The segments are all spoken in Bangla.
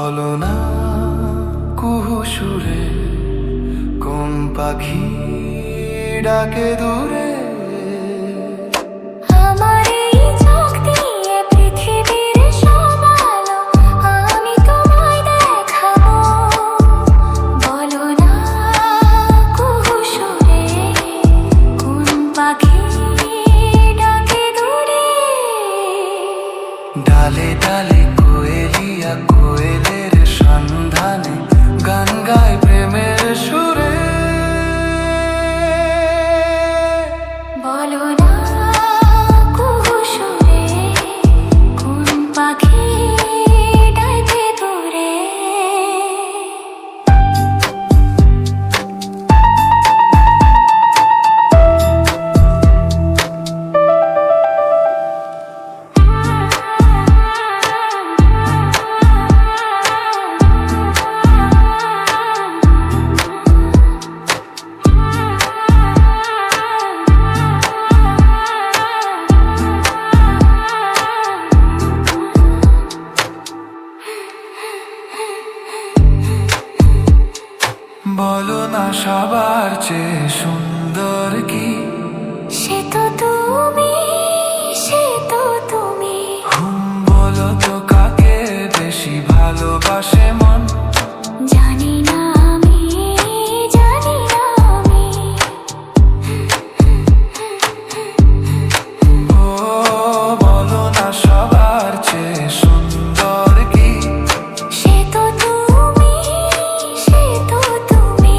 বলো না কুহু সুরে কোন পাখি ডাকে দূরে। আমার এই চোখ দিয়ে পৃথিবীর সব আলো আমি তোমায় দেখাবো। বলো না কুহু সুরে কোন পাখি ডাকে দূরে। ডালে ডালে কোয়েলিয়া কোয়েলের সন্ধানে গান গায় প্রেমের সুরে। বলো না কুহু সুরে কোন পাখি ডাকে দূরে। বলো না সবার চেয়ে সুন্দর কি? সে তো তুমি, সে তো তুমি। বলো তো কাকে বেশি ভালোবাসে মন? জানি না আমি, জানি না আমি। ও বলো না সবার চেয়ে সুন্দর কি? সে তো তুমি, সে তো তুমি।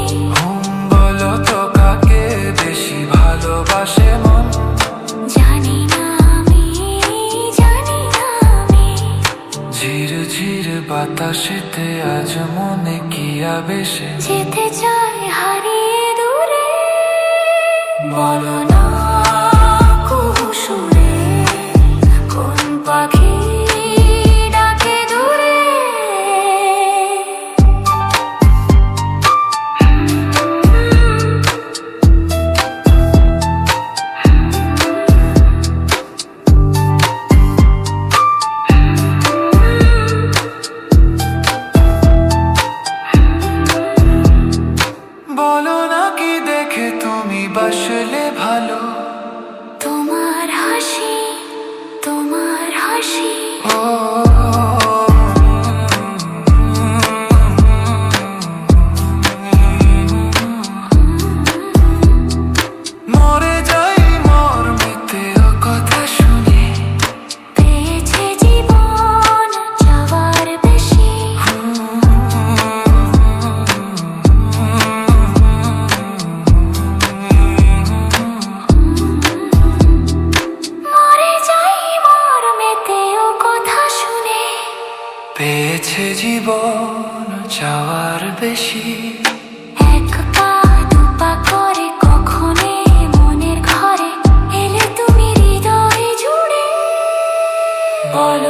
বলো তো কাকে বেশি ভালোবাসে মন? জানি না আমি, জানি না আমি। ঝির ঝির বাতাসেতে আজ মনে কি আবেশে যেতে চাই হারিয়ে দূরে। বলো না কুহু সুরে কোন পাখি ডাকে দূরে। বলো না কি দেখে তুমি বাসলে ভালো? তোমার হাসি, তোমার হাসি। ও মরে যাই মর্মেতে ও কথা শুনে। পেয়েছে জীবন চাওয়ার বেশি। মরে যাই মর্মেতে ও কথা শুনে। পেয়েছে জীবন চাওয়ার বেশি। এক পা দুপা করে কখনে মনের ঘরে এলে তুমি হৃদয় জুড়ে। বলো